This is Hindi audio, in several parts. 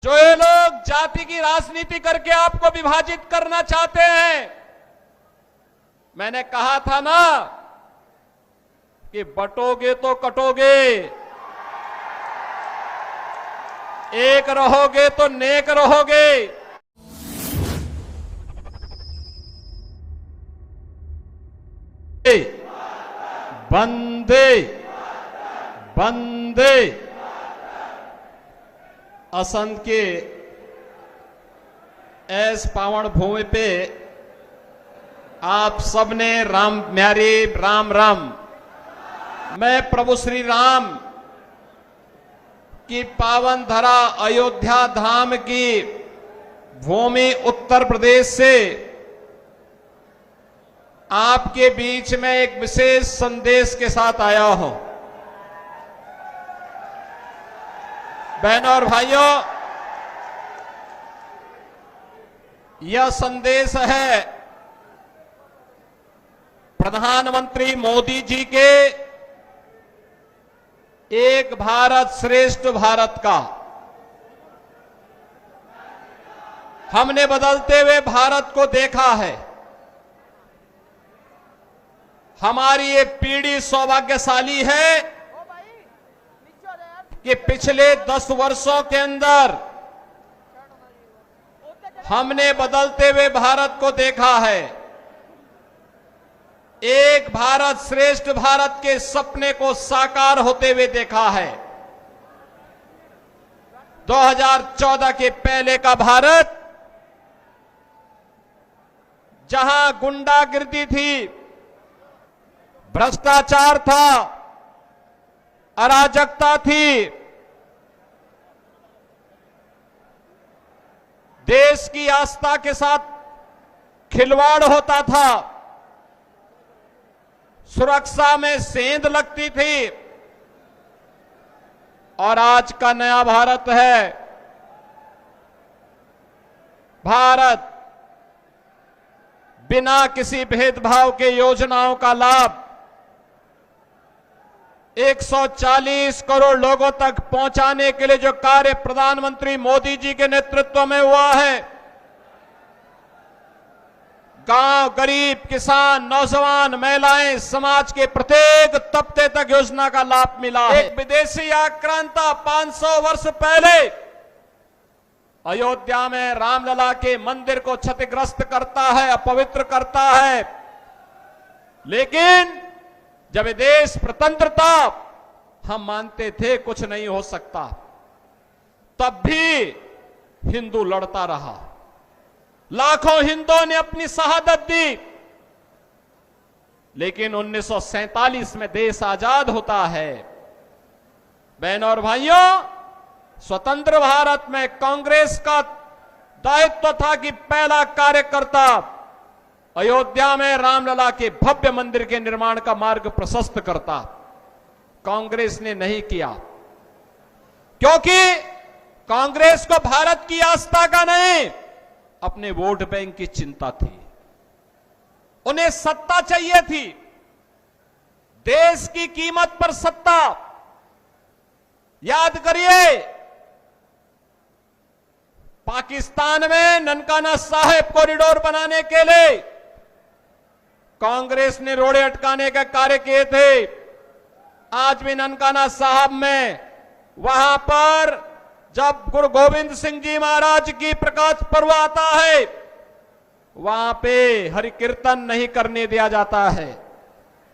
जो ये लोग जाति की राजनीति करके आपको विभाजित करना चाहते हैं, मैंने कहा था ना कि बटोगे तो कटोगे, एक रहोगे तो नेक रहोगे। वंदे वंदे। असंध के ऐस पावन भूमि पे आप सबने राम म्यारे राम राम। मैं प्रभु श्री राम की पावन धरा अयोध्या धाम की भूमि उत्तर प्रदेश से आपके बीच में एक विशेष संदेश के साथ आया हूं। बहनों और भाइयों, यह संदेश है प्रधानमंत्री मोदी जी के एक भारत श्रेष्ठ भारत का। हमने बदलते हुए भारत को देखा है। हमारी ये पीढ़ी सौभाग्यशाली है कि पिछले 10 वर्षों के अंदर हमने बदलते हुए भारत को देखा है। एक भारत श्रेष्ठ भारत के सपने को साकार होते हुए देखा है। 2014 के पहले का भारत जहां गुंडागिर्दी थी, भ्रष्टाचार था, अराजकता थी, देश की आस्था के साथ खिलवाड़ होता था, सुरक्षा में सेंध लगती थी, और आज का नया भारत है। भारत बिना किसी भेदभाव के योजनाओं का लाभ 140 करोड़ लोगों तक पहुंचाने के लिए जो कार्य प्रधानमंत्री मोदी जी के नेतृत्व में हुआ है, गांव, गरीब, किसान, नौजवान, महिलाएं, समाज के प्रत्येक तबके तक योजना का लाभ मिला है। एक विदेशी आक्रांता 500 वर्ष पहले अयोध्या में रामलला के मंदिर को क्षतिग्रस्त करता है, अपवित्र करता है, लेकिन जब ये देश स्वतंत्र था, हम मानते थे कुछ नहीं हो सकता, तब भी हिंदू लड़ता रहा। लाखों हिंदुओं ने अपनी शहादत दी, लेकिन 1947 में देश आजाद होता है। बहनों और भाइयों, स्वतंत्र भारत में कांग्रेस का दायित्व था कि पहला कार्यकर्ता अयोध्या में रामलला के भव्य मंदिर के निर्माण का मार्ग प्रशस्त करता। कांग्रेस ने नहीं किया, क्योंकि कांग्रेस को भारत की आस्था का नहीं, अपने वोट बैंक की चिंता थी। उन्हें सत्ता चाहिए थी, देश की कीमत पर सत्ता। याद करिए, पाकिस्तान में ननकाना साहिब कॉरिडोर बनाने के लिए कांग्रेस ने रोड़े अटकाने का कार्य किए थे। आज भी ननकाना साहब में, वहां पर जब गुरु गोविंद सिंह जी महाराज की प्रकाश पर्व आता है, वहां पे हरि कीर्तन नहीं करने दिया जाता है,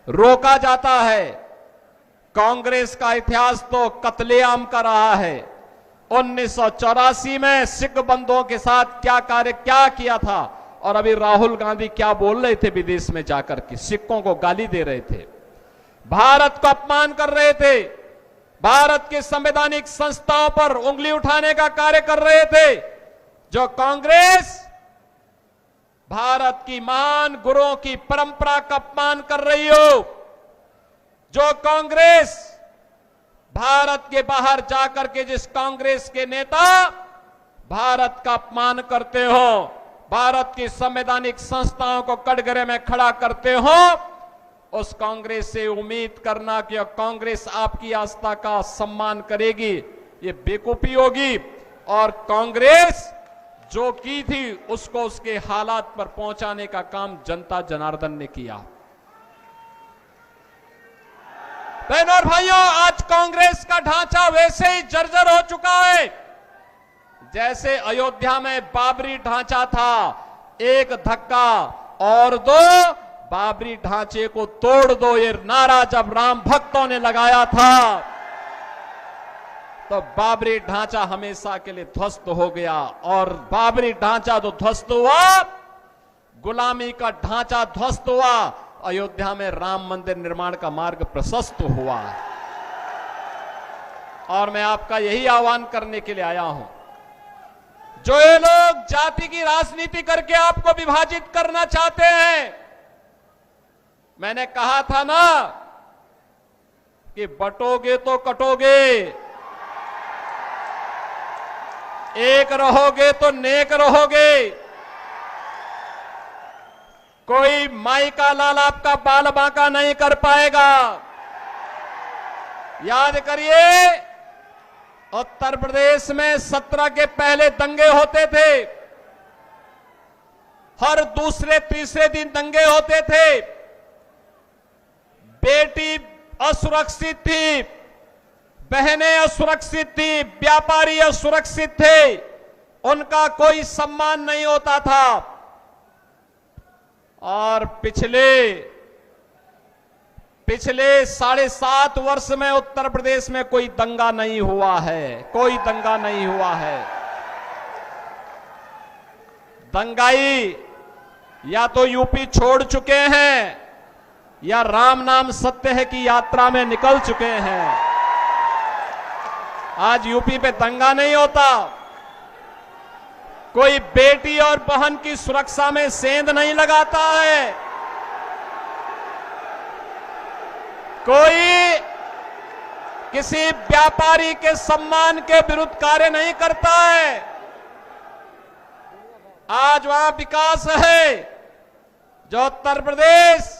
रोका जाता है। कांग्रेस का इतिहास तो कत्लेआम का रहा है। 1984 में सिख बंधुओं के साथ क्या किया था, और अभी राहुल गांधी क्या बोल रहे थे विदेश में जाकर के, सिखों को गाली दे रहे थे, भारत का अपमान कर रहे थे, भारत के संवैधानिक संस्थाओं पर उंगली उठाने का कार्य कर रहे थे। जो कांग्रेस भारत की महान गुरुओं की परंपरा का अपमान कर रही हो, जो कांग्रेस भारत के बाहर जाकर के जिस कांग्रेस के नेता भारत का अपमान करते हो, भारत की संवैधानिक संस्थाओं को कटघरे में खड़ा करते हो, उस कांग्रेस से उम्मीद करना कि कांग्रेस आपकी आस्था का सम्मान करेगी, ये बेवकूफी होगी। और कांग्रेस जो की थी उसको उसके हालात पर पहुंचाने का काम जनता जनार्दन ने किया। बहनों और भाइयों, आज कांग्रेस का ढांचा वैसे ही जर्जर हो चुका है जैसे अयोध्या में बाबरी ढांचा था। एक धक्का और दो, बाबरी ढांचे को तोड़ दो, ये नारा जब राम भक्तों ने लगाया था तो बाबरी ढांचा हमेशा के लिए ध्वस्त हो गया। और बाबरी ढांचा जो ध्वस्त हुआ, गुलामी का ढांचा ध्वस्त हुआ, अयोध्या में राम मंदिर निर्माण का मार्ग प्रशस्त हुआ। और मैं आपका यही आह्वान करने के लिए आया हूं, जो ये लोग जाति की राजनीति करके आपको विभाजित करना चाहते हैं, मैंने कहा था ना कि बटोगे तो कटोगे, एक रहोगे तो नेक रहोगे। कोई माई का लाल आपका बाल बांका नहीं कर पाएगा। याद करिए, उत्तर प्रदेश में 17 के पहले दंगे होते थे, हर दूसरे तीसरे दिन दंगे होते थे। बेटी असुरक्षित थी, बहनें असुरक्षित थी, व्यापारी असुरक्षित थे, उनका कोई सम्मान नहीं होता था। और पिछले 7.5 वर्ष में उत्तर प्रदेश में कोई दंगा नहीं हुआ है, कोई दंगा नहीं हुआ है। दंगाई या तो यूपी छोड़ चुके हैं या राम नाम सत्य है की यात्रा में निकल चुके हैं। आज यूपी पे दंगा नहीं होता, कोई बेटी और बहन की सुरक्षा में सेंध नहीं लगाता है, कोई किसी व्यापारी के सम्मान के विरुद्ध कार्य नहीं करता है। आज वहां विकास है जो उत्तर प्रदेश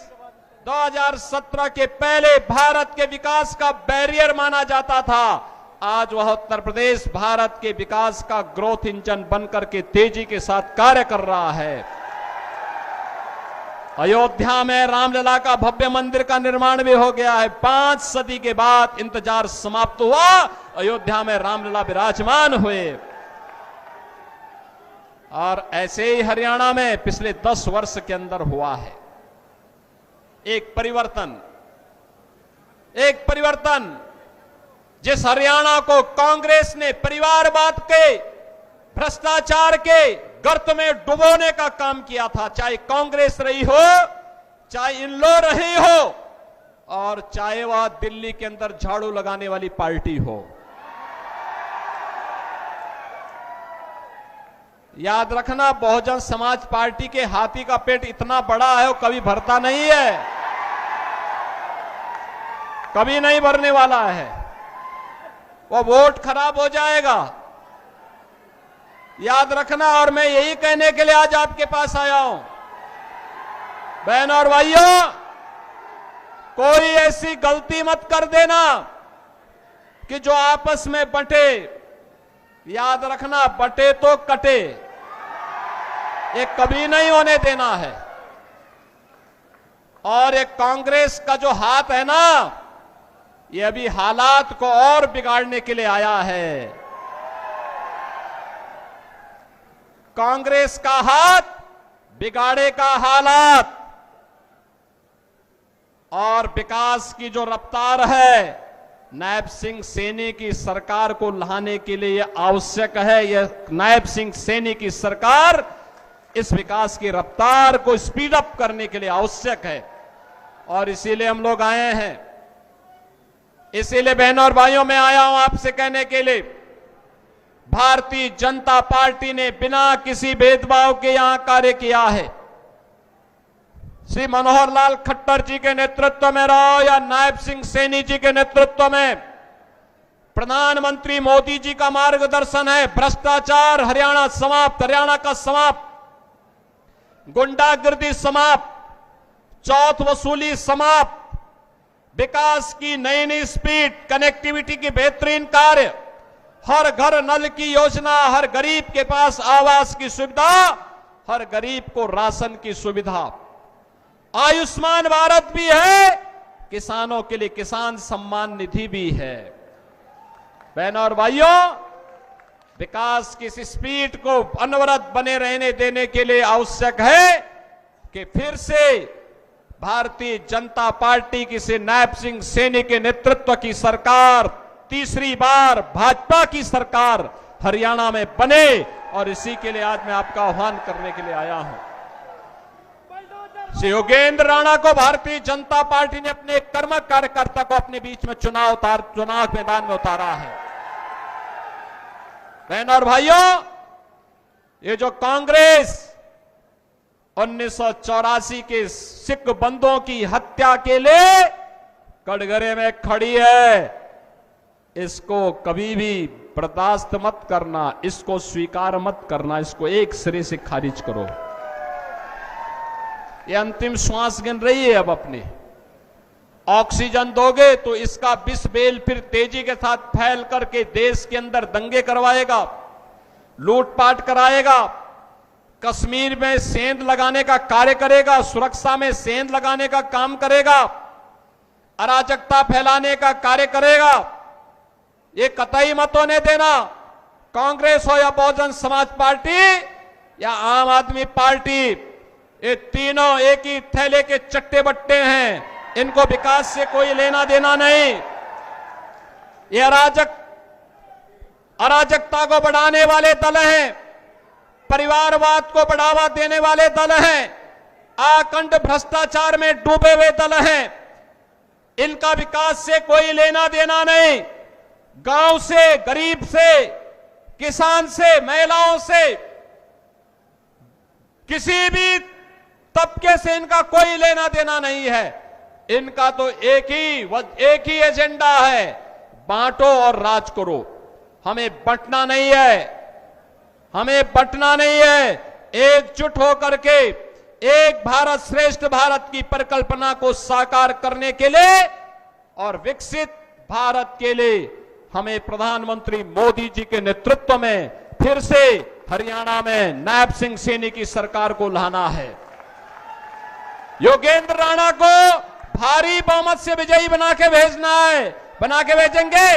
2017 के पहले भारत के विकास का बैरियर माना जाता था। आज वह उत्तर प्रदेश भारत के विकास का ग्रोथ इंजन बनकर के तेजी के साथ कार्य कर रहा है। अयोध्या में रामलला का भव्य मंदिर का निर्माण भी हो गया है। 5 सदी के बाद इंतजार समाप्त हुआ, अयोध्या में रामलला विराजमान हुए। और ऐसे ही हरियाणा में पिछले 10 वर्ष के अंदर हुआ है एक परिवर्तन। जिस हरियाणा को कांग्रेस ने परिवारवाद के, भ्रष्टाचार के गर्त में डुबोने का काम किया था, चाहे कांग्रेस रही हो, चाहे इनलो रही हो, और चाहे वह दिल्ली के अंदर झाड़ू लगाने वाली पार्टी हो। याद रखना, बहुजन समाज पार्टी के हाथी का पेट इतना बड़ा है वो कभी भरता नहीं है, कभी नहीं भरने वाला है, वो वोट खराब हो जाएगा। याद रखना। और मैं यही कहने के लिए आज आपके पास आया हूं, बहन और भाइयों, कोई ऐसी गलती मत कर देना कि जो आपस में बंटे। याद रखना, बंटे तो कटे, ये कभी नहीं होने देना है। और ये कांग्रेस का जो हाथ है ना, ये अभी हालात को और बिगाड़ने के लिए आया है। कांग्रेस का हाथ बिगाड़ेगा हालात। और विकास की जो रफ्तार है, नायब सिंह सैनी की सरकार को लाने के लिए आवश्यक है। यह नायब सिंह सैनी की सरकार इस विकास की रफ्तार को स्पीड अप करने के लिए आवश्यक है। और इसीलिए हम लोग आए हैं। इसीलिए बहनों और भाइयों, मैं आया हूं आपसे कहने के लिए, भारतीय जनता पार्टी ने बिना किसी भेदभाव के यहां कार्य किया है। श्री मनोहर लाल खट्टर जी के नेतृत्व में रहो या नायब सिंह सैनी जी के नेतृत्व में, प्रधानमंत्री मोदी जी का मार्गदर्शन है। भ्रष्टाचार हरियाणा समाप्त, हरियाणा का समाप्त, गुंडागर्दी समाप्त, चौथ वसूली समाप्त, विकास की नई नई स्पीड, कनेक्टिविटी की बेहतरीन कार्य, हर घर नल की योजना, हर गरीब के पास आवास की सुविधा, हर गरीब को राशन की सुविधा। आयुष्मान भारत भी है, किसानों के लिए किसान सम्मान निधि भी है। बहनों और भाइयों, विकास की इस स्पीड को अनवरत बने रहने देने के लिए आवश्यक है कि फिर से भारतीय जनता पार्टी की से नायब सिंह सैनी के नेतृत्व की सरकार, तीसरी बार भाजपा की सरकार हरियाणा में बने, और इसी के लिए आज मैं आपका आह्वान करने के लिए आया हूं। श्री योगेंद्र राणा को भारतीय जनता पार्टी ने अपने एक कर्मठ कार्यकर्ता को अपने बीच में चुनाव मैदान में उतारा है। बहनों और भाइयों, ये जो कांग्रेस 1984 के सिख बंदों की हत्या के लिए कटघरे में खड़ी है, इसको कभी भी बर्दाश्त मत करना, इसको स्वीकार मत करना, इसको एक सिरे से खारिज करो। ये अंतिम श्वास गिन रही है, अब अपनी ऑक्सीजन दोगे तो इसका विष बेल फिर तेजी के साथ फैल करके देश के अंदर दंगे करवाएगा, लूटपाट कराएगा, कश्मीर में सेंध लगाने का कार्य करेगा, सुरक्षा में सेंध लगाने का काम करेगा, अराजकता फैलाने का कार्य करेगा। ये कतई मत होने देना। कांग्रेस हो या बहुजन समाज पार्टी या आम आदमी पार्टी, ये तीनों एक ही थैले के चट्टे बट्टे हैं, इनको विकास से कोई लेना देना नहीं। ये अराजकता को बढ़ाने वाले दल हैं, परिवारवाद को बढ़ावा देने वाले दल हैं, आखंड भ्रष्टाचार में डूबे हुए दल हैं। इनका विकास से कोई लेना देना नहीं। गांव से, गरीब से, किसान से, महिलाओं से, किसी भी तबके से इनका कोई लेना देना नहीं है। इनका तो एक ही एजेंडा है, बांटो और राज करो। हमें बंटना नहीं है, हमें बंटना नहीं है। एकजुट होकर के एक भारत श्रेष्ठ भारत की परिकल्पना को साकार करने के लिए और विकसित भारत के लिए हमें प्रधानमंत्री मोदी जी के नेतृत्व में फिर से हरियाणा में नायब सिंह सैनी की सरकार को लाना है। योगेंद्र राणा को भारी बहुमत से विजयी बना के भेजना है। बना के भेजेंगे।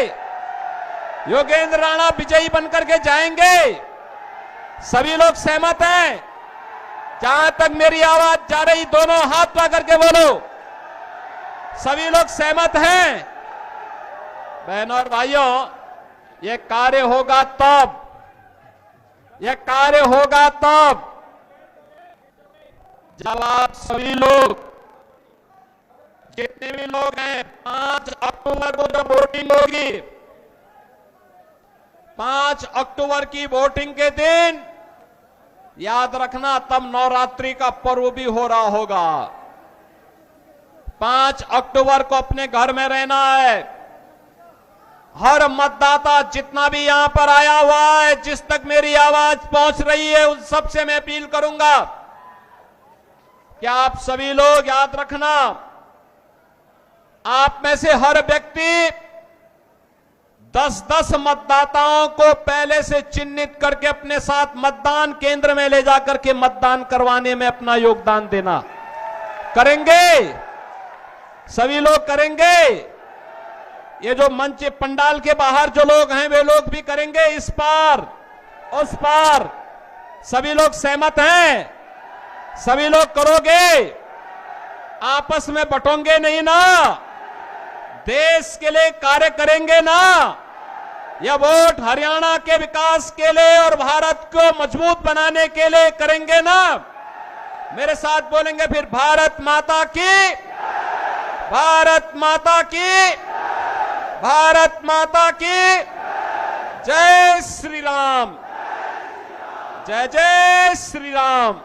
योगेंद्र राणा विजयी बनकर के जाएंगे। सभी लोग सहमत हैं? जहां तक मेरी आवाज जा रही, दोनों हाथ पा करके बोलो। सभी लोग सहमत हैं? बहनों और भाइयों, यह कार्य होगा तब, यह कार्य होगा तब जब आप सभी लोग, जितने भी लोग हैं, 5 अक्टूबर को जब वोटिंग होगी, 5 अक्टूबर की वोटिंग के दिन याद रखना, तब नवरात्रि का पर्व भी हो रहा होगा। 5 अक्टूबर को अपने घर में रहना है। हर मतदाता जितना भी यहां पर आया हुआ है, जिस तक मेरी आवाज पहुंच रही है, उन सबसे मैं अपील करूंगा कि आप सभी लोग याद रखना, आप में से हर व्यक्ति 10-10 मतदाताओं को पहले से चिन्हित करके अपने साथ मतदान केंद्र में ले जाकर के मतदान करवाने में अपना योगदान देना। करेंगे? सभी लोग करेंगे? ये जो मंच पंडाल के बाहर जो लोग हैं, वे लोग भी करेंगे? इस पार उस पार सभी लोग सहमत हैं? सभी लोग करोगे? आपस में बटोंगे नहीं ना? देश के लिए कार्य करेंगे ना? यह वोट हरियाणा के विकास के लिए और भारत को मजबूत बनाने के लिए करेंगे ना? मेरे साथ बोलेंगे फिर, भारत माता की, भारत माता की, भारत माता की जय श्री राम, जय जय श्री राम।